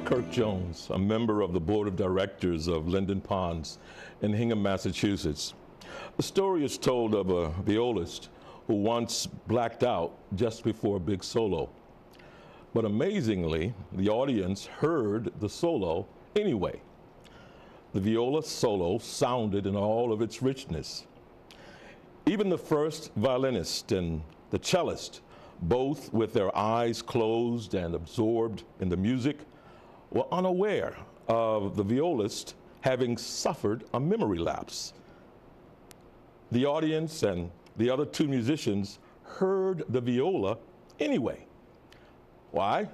Kirk Jones, a member of the board of directors of Linden Ponds in Hingham, Massachusetts. The story is told of a violist who once blacked out just before a big solo. But amazingly, the audience heard the solo anyway. The viola solo sounded in all of its richness. Even the first violinist and the cellist, both with their eyes closed and absorbed in the music, were unaware of the violist having suffered a memory lapse. The audience and the other two musicians heard the viola anyway. Why?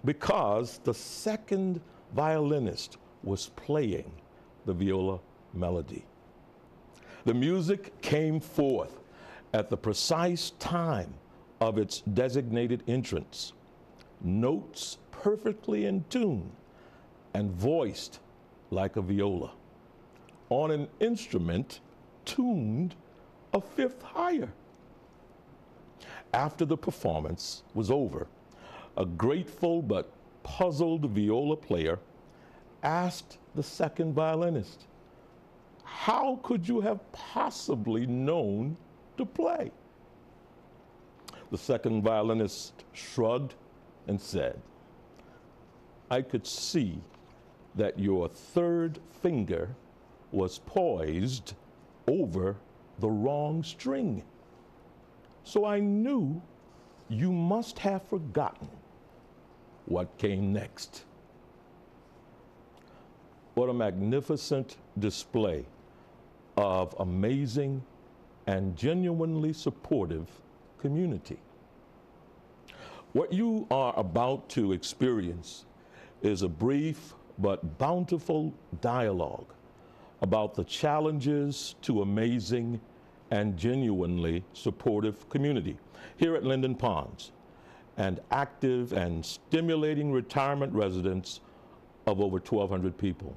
Because the second violinist was playing the viola melody. The music came forth at the precise time of its designated entrance, notes perfectly in tune and voiced like a viola on an instrument tuned a fifth higher. After the performance was over, a grateful but puzzled viola player asked the second violinist, "How could you have possibly known to play?" The second violinist shrugged and said, "I could see that your third finger was poised over the wrong string. So I knew you must have forgotten what came next." What a magnificent display of amazing and genuinely supportive community. What you are about to experience is a brief but bountiful dialogue about the challenges to amazing and genuinely supportive community here at Linden Ponds and active and stimulating retirement residence of over 1,200 people.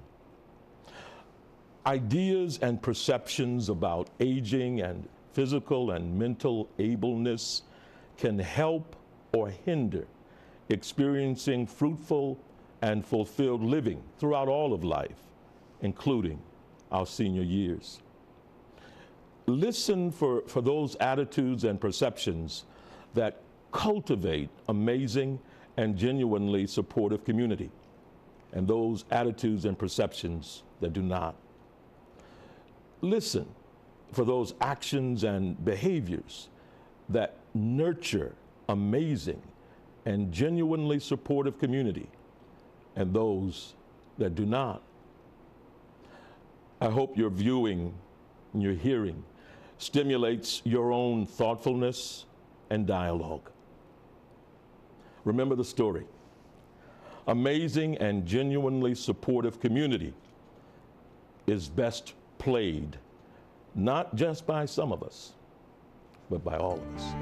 Ideas and perceptions about aging and physical and mental ableness can help or hinder experiencing fruitful and fulfilled living throughout all of life, including our senior years. Listen for those attitudes and perceptions that cultivate amazing and genuinely supportive community, and those attitudes and perceptions that do not. Listen for those actions and behaviors that nurture amazing and genuinely supportive community, and those that do not. I hope your viewing and your hearing stimulates your own thoughtfulness and dialogue. Remember the story. Amazing and genuinely supportive community is best played not just by some of us, but by all of us.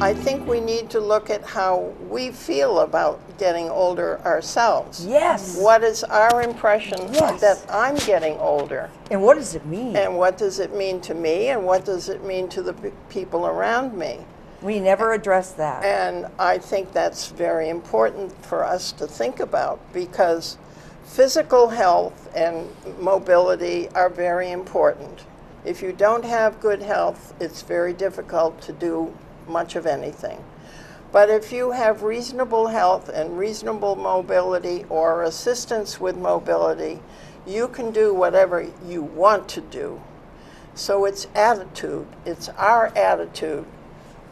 I think we need to look at how we feel about getting older ourselves. Yes. What is our impression Yes. that I'm getting older? And what does it mean? And what does it mean to me? And what does it mean to the people around me? We never address that. And I think that's very important for us to think about, because physical health and mobility are very important. If you don't have good health, it's very difficult to do much of anything. But if you have reasonable health and reasonable mobility or assistance with mobility, you can do whatever you want to do. So it's attitude, it's our attitude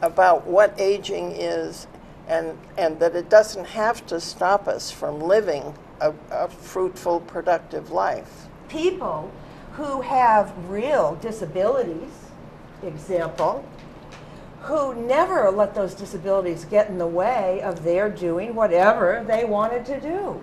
about what aging is, and that it doesn't have to stop us from living a fruitful, productive life. People who have real disabilities, example, who never let those disabilities get in the way of their doing whatever they wanted to do.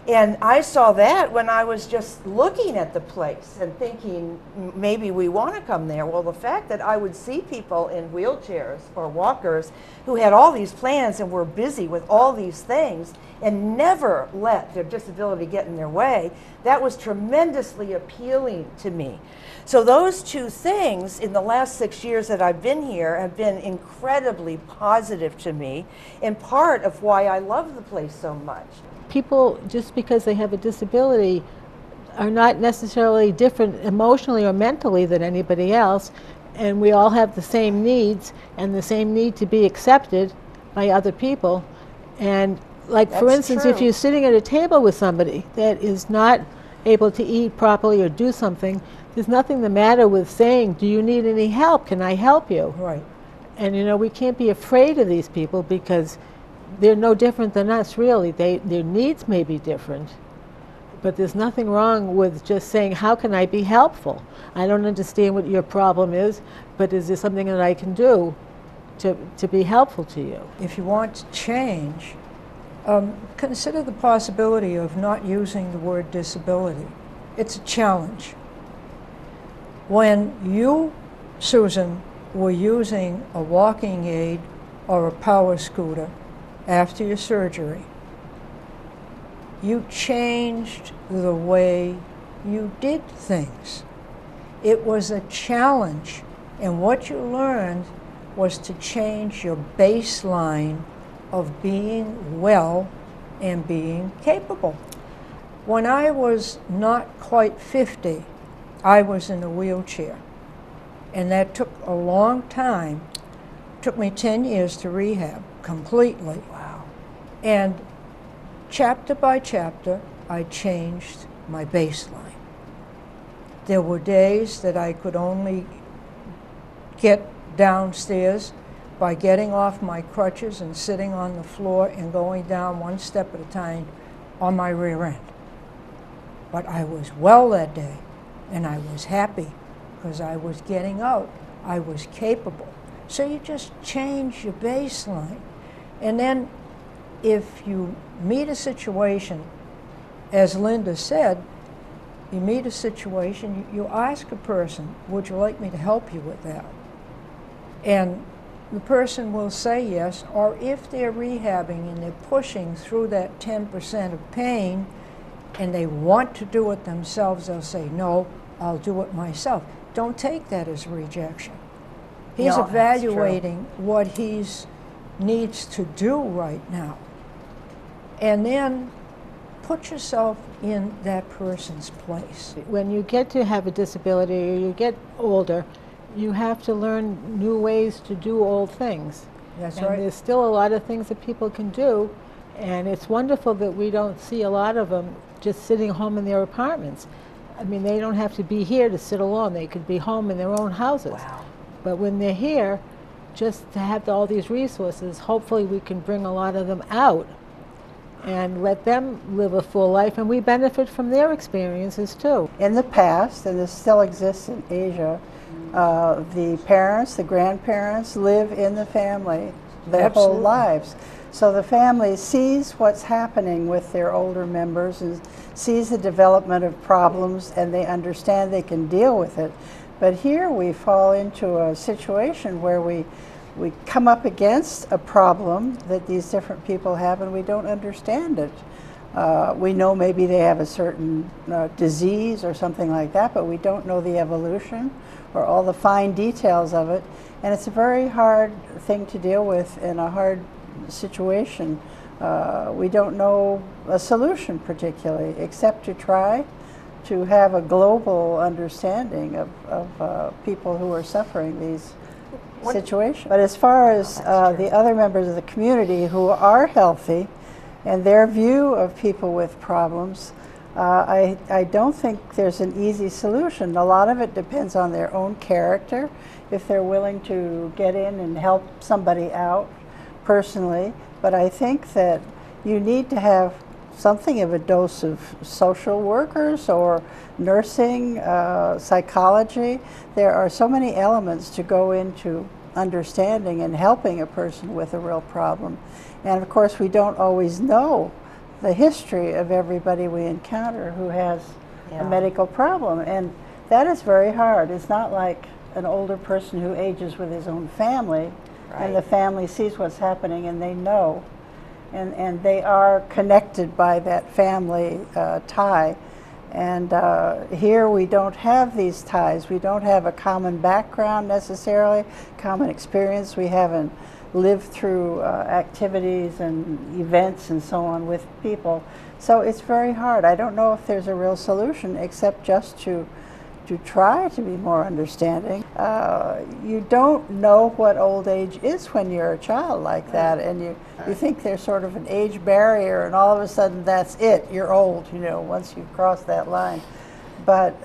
And I saw that when I was just looking at the place and thinking, maybe we want to come there. Well, the fact that I would see people in wheelchairs or walkers who had all these plans and were busy with all these things and never let their disability get in their way, that was tremendously appealing to me. So those two things in the last 6 years that I've been here have been incredibly positive to me, and part of why I love the place so much. People, just because they have a disability, are not necessarily different emotionally or mentally than anybody else, and we all have the same needs and the same need to be accepted by other people. And like, for That's instance, if true. you're sitting at a table with somebody that is not able to eat properly or do something, there's nothing the matter with saying, do you need any help? Can I help you? Right. And you know, we can't be afraid of these people because they're no different than us, really. Their needs may be different, but there's nothing wrong with just saying, how can I be helpful? I don't understand what your problem is, but is there something that I can do to be helpful to you? If you want to change, consider the possibility of not using the word disability. It's a challenge. When you, Susan, were using a walking aid or a power scooter after your surgery, you changed the way you did things. It was a challenge, and what you learned was to change your baseline of being well and being capable. When I was not quite 50, I was in a wheelchair, and that took a long time. It took me 10 years to rehab completely. Wow. And chapter by chapter, I changed my baseline. There were days that I could only get downstairs by getting off my crutches and sitting on the floor and going down one step at a time on my rear end. But I was well that day, and I was happy because I was getting out. I was capable. So you just change your baseline. And then if you meet a situation, as Linda said, you meet a situation, you ask a person, would you like me to help you with that? And the person will say yes, or if they're rehabbing and they're pushing through that 10% of pain and they want to do it themselves, they'll say, no, I'll do it myself. Don't take that as rejection. He's No, that's evaluating what he needs to do right now. And then put yourself in that person's place. When you get to have a disability or you get older, you have to learn new ways to do old things. That's and right. there's still a lot of things that people can do, and it's wonderful that we don't see a lot of them just sitting home in their apartments. I mean, they don't have to be here to sit alone. They could be home in their own houses. Wow. But when they're here, just to have all these resources, hopefully we can bring a lot of them out and let them live a full life, and we benefit from their experiences too. In the past, and this still exists in Asia, the parents, the grandparents live in the family their whole Absolutely. lives. So the family sees what's happening with their older members and sees the development of problems, and they understand they can deal with it. But here we fall into a situation where we come up against a problem that these different people have, and we don't understand it. We know maybe they have a certain disease or something like that, but we don't know the evolution or all the fine details of it. And it's a very hard thing to deal with in a hard situation. We don't know a solution particularly, except to try to have a global understanding of people who are suffering these situations. But as far as the other members of the community who are healthy and their view of people with problems, I don't think there's an easy solution. A lot of it depends on their own character, if they're willing to get in and help somebody out personally. But I think that you need to have something of a dose of social workers or nursing, psychology. There are so many elements to go into understanding and helping a person with a real problem. And of course, we don't always know the history of everybody we encounter who has Yeah. a medical problem. And that is very hard. It's not like an older person who ages with his own family, and the Right. family sees what's happening and they know. And they are connected by that family tie. And here we don't have these ties. We don't have a common background necessarily, common experience. We haven't lived through activities and events and so on with people. So it's very hard. I don't know if there's a real solution except just to try to be more understanding. You don't know what old age is when you're a child like that, and you think there's sort of an age barrier, and all of a sudden that's it, you're old, you know, once you've crossed that line. But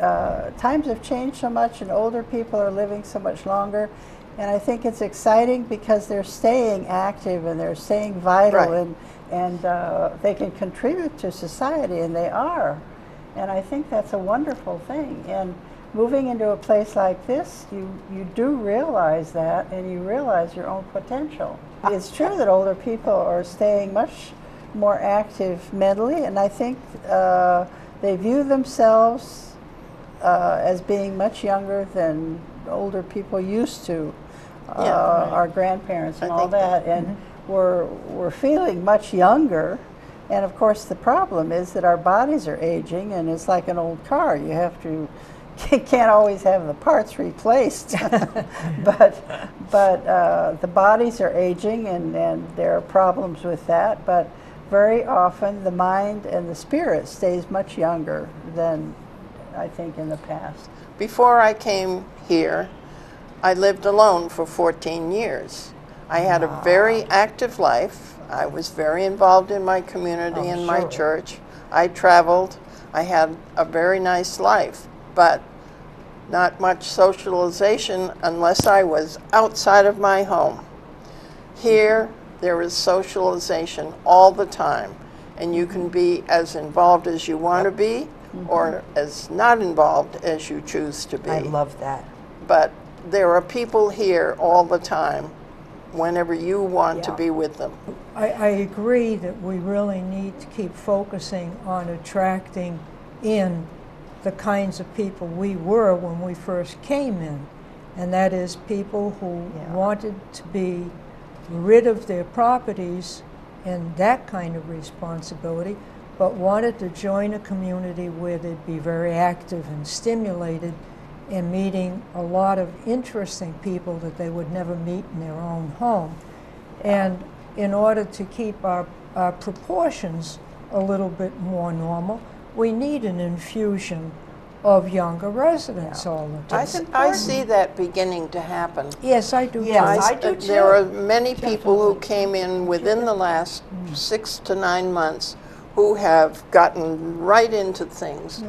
times have changed so much, and older people are living so much longer, and I think it's exciting because they're staying active and they're staying vital, Right. and they can contribute to society, and they are. And I think that's a wonderful thing. And moving into a place like this, you do realize that, and you realize your own potential. It's true that older people are staying much more active mentally, and I think they view themselves as being much younger than older people used to, our grandparents and I all think that. And we're feeling much younger. And of course, the problem is that our bodies are aging, and it's like an old car. You can't always have the parts replaced, but the bodies are aging, and there are problems with that. But very often, the mind and the spirit stays much younger than I think in the past. Before I came here, I lived alone for 14 years. I had a very active life. I was very involved in my community and my church. I traveled. I had a very nice life, but not much socialization unless I was outside of my home. Here, there is socialization all the time, and you can be as involved as you want to be or as not involved as you choose to be. I love that. But there are people here all the time whenever you want to Yeah. be with them. I agree that we really need to keep focusing on attracting in the kinds of people we were when we first came in, and that is people who wanted to be rid of their properties and that kind of responsibility, but wanted to join a community where they'd be very active and stimulated and meeting a lot of interesting people that they would never meet in their own home. And in order to keep our proportions a little bit more normal, we need an infusion of younger residents all the time. I see that beginning to happen. Yes, I do. Yes, too. I do too. There are many people who came in within the last 6 to 9 months who have gotten right into things,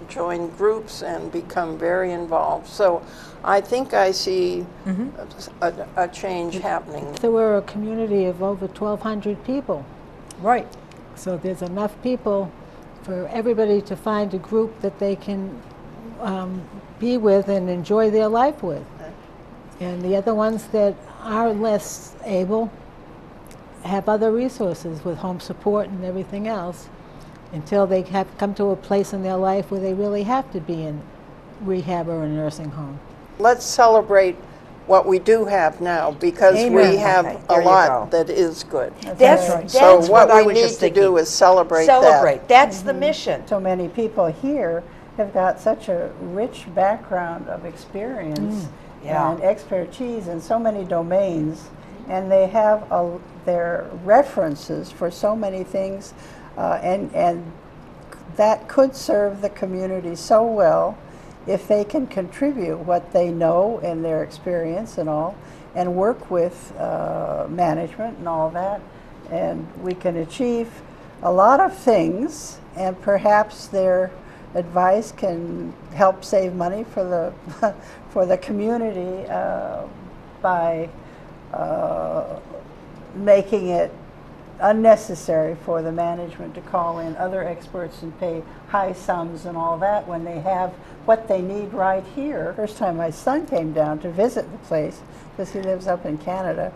joined groups and become very involved. So I think I see a change happening. So we're a community of over 1,200 people. Right. So there's enough people for everybody to find a group that they can be with and enjoy their life with. And the other ones that are less able have other resources with home support and everything else until they have come to a place in their life where they really have to be in rehab or a nursing home. Let's celebrate what we do have now, because Amen. we have Okay, a there you lot go. that is good. That's right. So that's what I we was need just to thinking. do is celebrate Celebrate. That's the mission. So many people here have got such a rich background of experience Yeah. and expertise in so many domains, and they have their references for so many things, and that could serve the community so well if they can contribute what they know and their experience and all, and work with management and all that, and we can achieve a lot of things, and perhaps their advice can help save money for the for the community by making it unnecessary for the management to call in other experts and pay high sums and all that when they have what they need right here. First time my son came down to visit the place, because he lives up in Canada,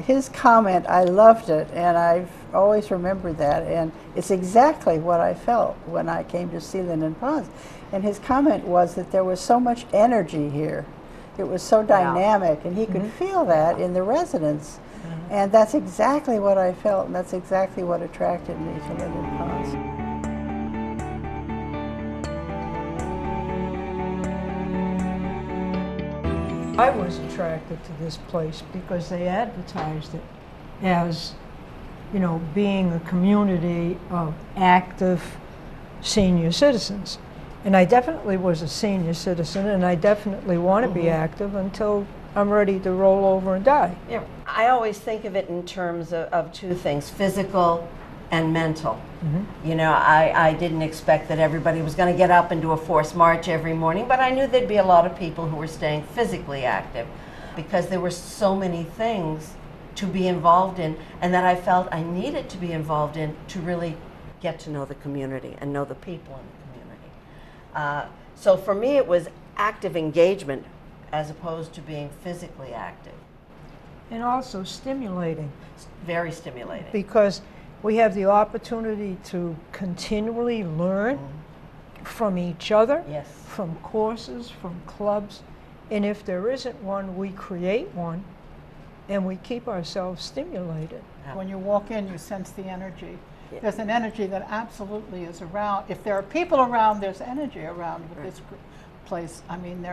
His comment, I loved it, and I've always remembered that, and it's exactly what I felt when I came to see Linden Ponds. And his comment was that there was so much energy here. It was so dynamic, and he could feel that in the residents. And that's exactly what I felt, and that's exactly what attracted me to Linden Ponds. I was attracted to this place because they advertised it as, you know, being a community of active senior citizens. And I definitely was a senior citizen, and I definitely want to be active until I'm ready to roll over and die. Yeah, I always think of it in terms of two things, physical and mental. You know, I didn't expect that everybody was going to get up and do a forced march every morning, but I knew there'd be a lot of people who were staying physically active because there were so many things to be involved in, and that I felt I needed to be involved in to really get to know the community and know the people in the community. So for me, it was active engagement as opposed to being physically active. And also stimulating. Very stimulating. Because we have the opportunity to continually learn from each other, Yes. from courses, from clubs. And if there isn't one, we create one, and we keep ourselves stimulated. When you walk in, you sense the energy. Yeah. There's an energy that absolutely is around. If there are people around, there's energy around with this place. I mean,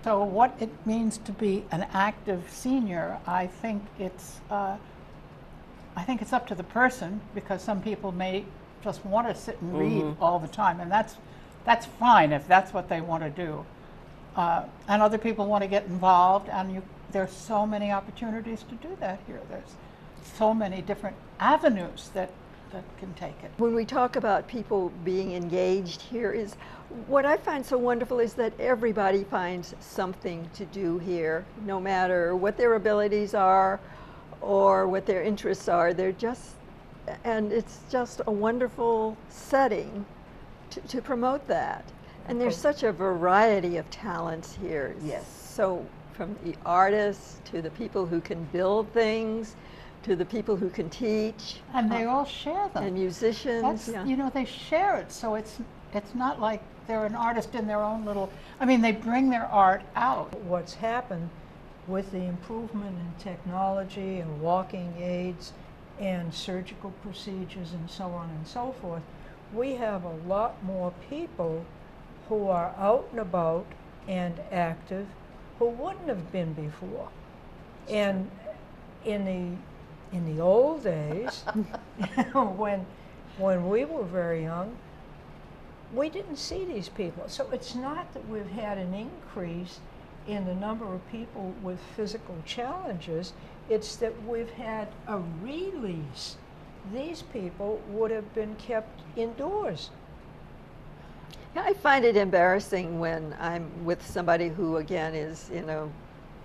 so what it means to be an active senior, I think it's up to the person, because some people may just want to sit and read all the time, and that's fine if that's what they want to do. And other people want to get involved, and there's so many opportunities to do that here. There's so many different avenues that can take it. When we talk about people being engaged here, is what I find so wonderful is that everybody finds something to do here, no matter what their abilities are or what their interests are. And it's just a wonderful setting to promote that. And there's such a variety of talents here. Yes. So from the artists to the people who can build things, to the people who can teach. And they all share them. And musicians. That's, you know, they share it, so it's not like they're an artist in their own little, I mean, they bring their art out. What's happened with the improvement in technology and walking aids and surgical procedures and so on and so forth, we have a lot more people who are out and about and active who wouldn't have been before. And in the old days, when we were very young, we didn't see these people. So it's not that we've had an increase in the number of people with physical challenges, it's that we've had a release. These people would have been kept indoors. Yeah, I find it embarrassing when I'm with somebody who, again, is in a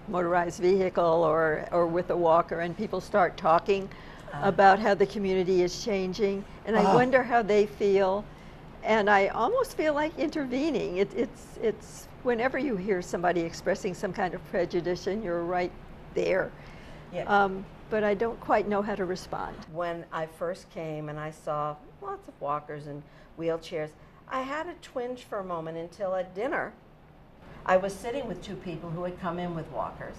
motorized vehicle or with a walker, and people start talking about how the community is changing, and I wonder how they feel, and I almost feel like intervening. It's whenever you hear somebody expressing some kind of prejudice, and you're right there. Yeah. But I don't quite know how to respond. When I first came and I saw lots of walkers and wheelchairs, I had a twinge for a moment until at dinner I was sitting with two people who had come in with walkers.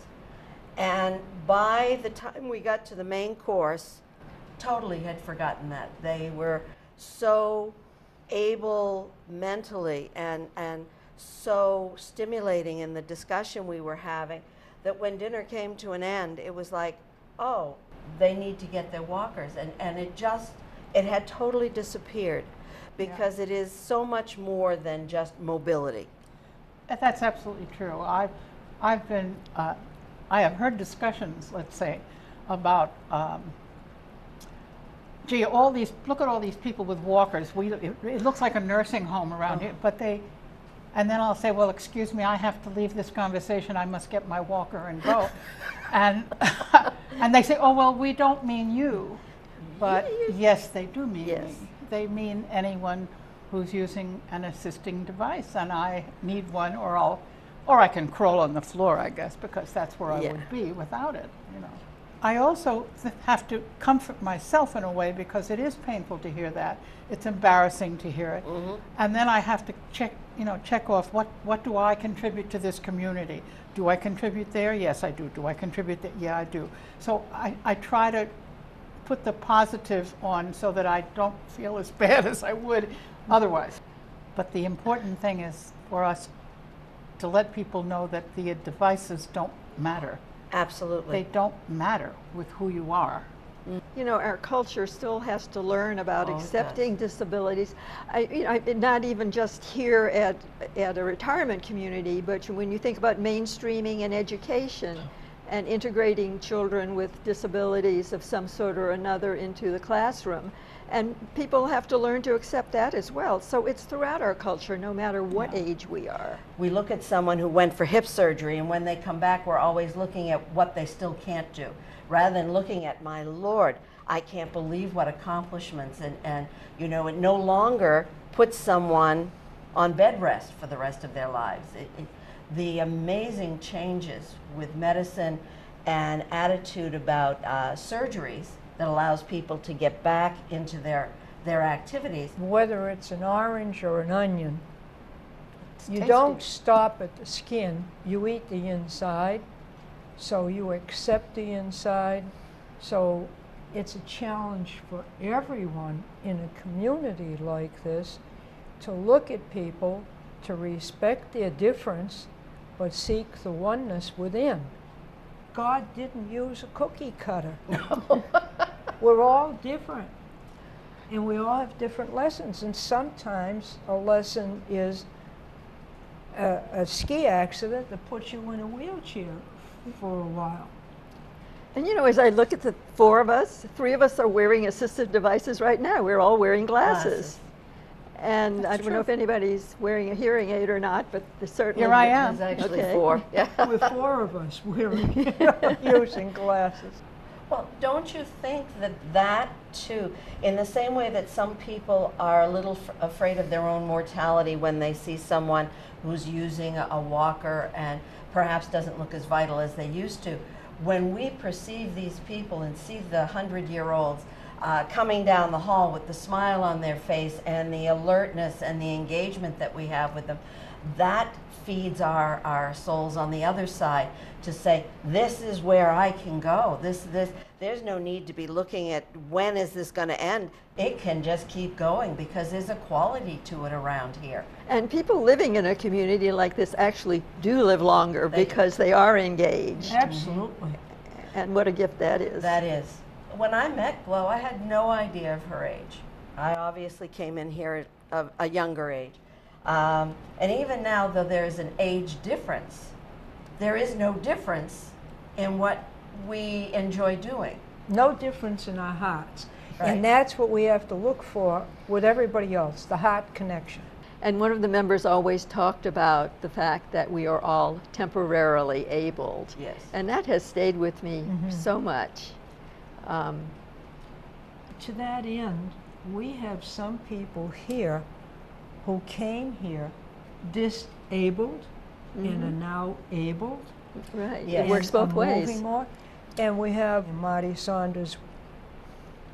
And by the time we got to the main course, totally had forgotten that. They were so able mentally and so stimulating in the discussion we were having that when dinner came to an end, it was like, oh, they need to get their walkers. And it had totally disappeared because it is so much more than just mobility. That's absolutely true. I have heard discussions, let's say, about, gee, look at all these people with walkers. It looks like a nursing home around here, but and then I'll say, well, excuse me, I have to leave this conversation. I must get my walker and go. and they say, oh, well, we don't mean you. But yes, they do mean me. They mean anyone who's using an assisting device, and I need one or I'll Or I can crawl on the floor, I guess, because that's where I Yeah. would be without it, you know. I also have to comfort myself in a way because it is painful to hear that. It's embarrassing to hear it. And then I have to check off what do I contribute to this community? Do I contribute there? Yes, I do. Do I contribute there? Yeah, I do. So I try to put the positive on so that I don't feel as bad as I would otherwise. But the important thing is for us to let people know that the devices don't matter. Absolutely. They don't matter with who you are. You know, our culture still has to learn about Oh, it accepting disabilities. Not even just here at a retirement community, but when you think about mainstreaming and education and integrating children with disabilities of some sort or another into the classroom. And people have to learn to accept that as well. So it's throughout our culture, no matter what age we are. We look at someone who went for hip surgery, and when they come back, we're always looking at what they still can't do, rather than looking at, my Lord, I can't believe what accomplishments, and you know, it no longer puts someone on bed rest for the rest of their lives. The amazing changes with medicine and attitude about surgeries that allows people to get back into their activities. Whether it's an orange or an onion, you tasty. don't stop at the skin, you eat the inside, so you accept the inside. So it's a challenge for everyone in a community like this to look at people, to respect their difference, but seek the oneness within. God didn't use a cookie cutter. We're all different, and we all have different lessons, and sometimes a lesson is a ski accident that puts you in a wheelchair for a while. And you know, as I look at the four of us, three of us are wearing assistive devices right now. We're all wearing glasses. And I don't know if anybody's wearing a hearing aid or not, but there's certainly... Here I am. There's actually Okay. 4. Yeah. With 4 of us wearing, using glasses. Well, don't you think that too, in the same way that some people are a little afraid of their own mortality when they see someone who's using a walker and perhaps doesn't look as vital as they used to, when we perceive these people and see the 100-year-olds coming down the hall with the smile on their face and the alertness and the engagement that we have with them, that feeds our souls on the other side to say, this is where I can go. There's no need to be looking at when is this going to end. It can just keep going because there's a quality to it around here. And people living in a community like this actually do live longer because they are engaged. Absolutely. And what a gift that is. That is. When I met Glo, I had no idea of her age. I obviously came in here at a younger age. And even now, though there is an age difference, there is no difference in what we enjoy doing. No difference in our hearts. Right. And that's what we have to look for with everybody else, the heart connection. And one of the members always talked about the fact that we are all temporarily abled. Yes. And that has stayed with me so much. To that end, we have some people here who came here disabled and are now abled. Right. Yes. It works and both are ways. moving more. And we have Marty Saunders.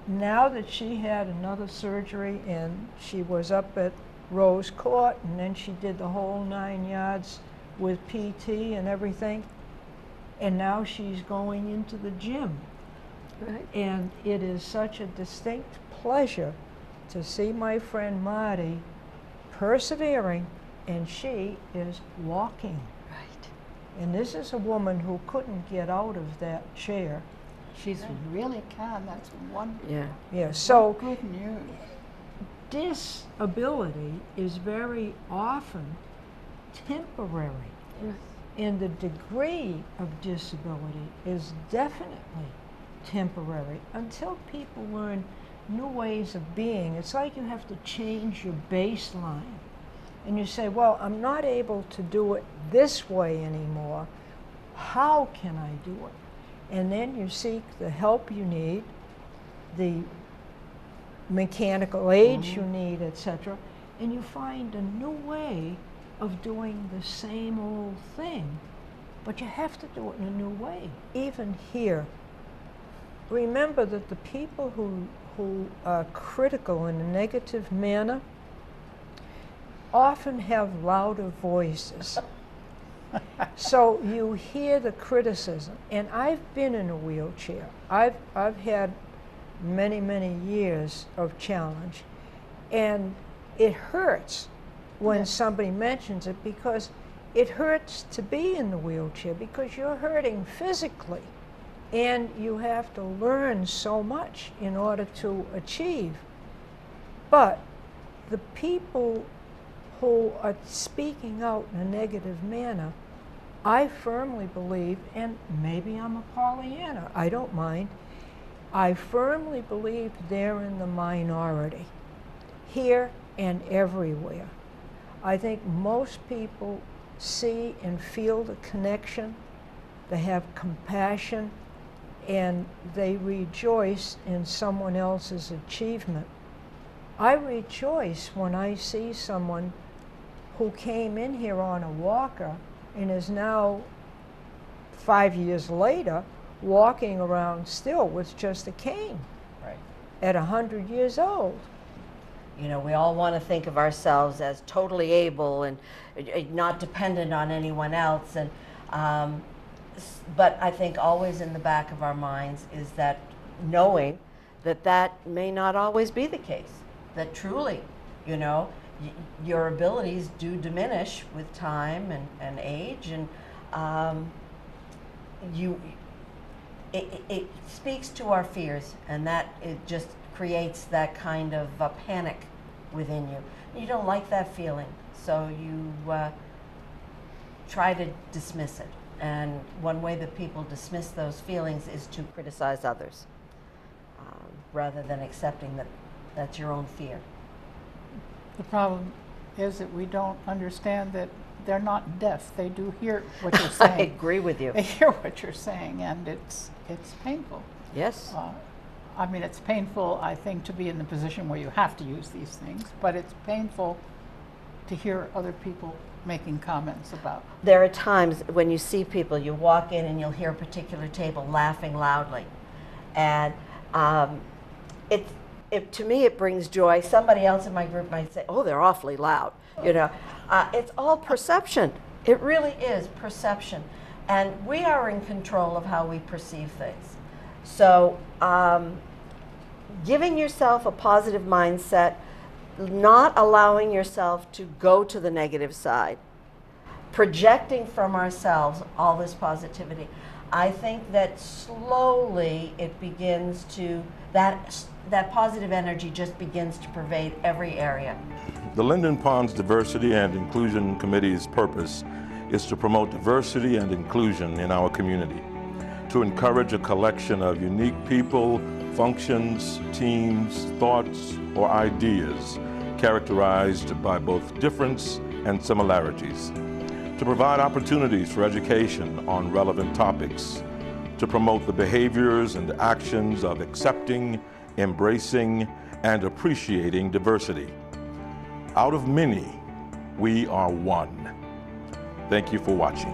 Now that she had another surgery and she was up at Rose Court and then she did the whole 9 yards with PT and everything, and now she's going into the gym. Right. And it is such a distinct pleasure to see my friend Marty persevering, and she is walking. Right. And this is a woman who couldn't get out of that chair. She's really can. That's wonderful. Yeah. Yeah, so Good news. disability is very often temporary. Right. And the degree of disability is definitely temporary until people learn new ways of being. It's like you have to change your baseline. And you say, well, I'm not able to do it this way anymore. How can I do it? And then you seek the help you need, the mechanical aids you need, etc. And you find a new way of doing the same old thing, but you have to do it in a new way. Even here, remember that the people who are critical in a negative manner often have louder voices. So you hear the criticism, and I've been in a wheelchair. I've had many, many years of challenge, and it hurts when somebody mentions it, because it hurts to be in the wheelchair because you're hurting physically, and you have to learn so much in order to achieve. But the people who are speaking out in a negative manner, I firmly believe, and maybe I'm a Pollyanna, I don't mind, I firmly believe they're in the minority, here and everywhere. I think most people see and feel the connection, they have compassion, and they rejoice in someone else's achievement. I rejoice when I see someone who came in here on a walker and is now, 5 years later, walking around still with just a cane. Right. At 100 years old. You know, we all want to think of ourselves as totally able and not dependent on anyone else. And but I think always in the back of our minds is that knowing that that may not always be the case. That truly, you know, your abilities do diminish with time and age, and it speaks to our fears, and that it just creates that kind of panic within you. You don't like that feeling, so you try to dismiss it. And one way that people dismiss those feelings is to criticize others, rather than accepting that that's your own fear. The problem is that we don't understand that they're not deaf. They do hear what you're saying. I agree with you. They hear what you're saying, and it's painful. Yes. I mean, it's painful, I think, to be in the position where you have to use these things, but it's painful to hear other people making comments about. There are times when you see people, you walk in and you'll hear a particular table laughing loudly. And to me, it brings joy. Somebody else in my group might say, oh, they're awfully loud. You know, it's all perception. It really is perception. And we are in control of how we perceive things. So giving yourself a positive mindset, not allowing yourself to go to the negative side, projecting from ourselves all this positivity. I think that slowly it begins to, that positive energy just begins to pervade every area. The Linden Ponds Diversity and Inclusion Committee's purpose is to promote diversity and inclusion in our community, to encourage a collection of unique people, functions, teams, thoughts, or ideas characterized by both difference and similarities, to provide opportunities for education on relevant topics, to promote the behaviors and actions of accepting, embracing, and appreciating diversity. Out of many, we are one. Thank you for watching.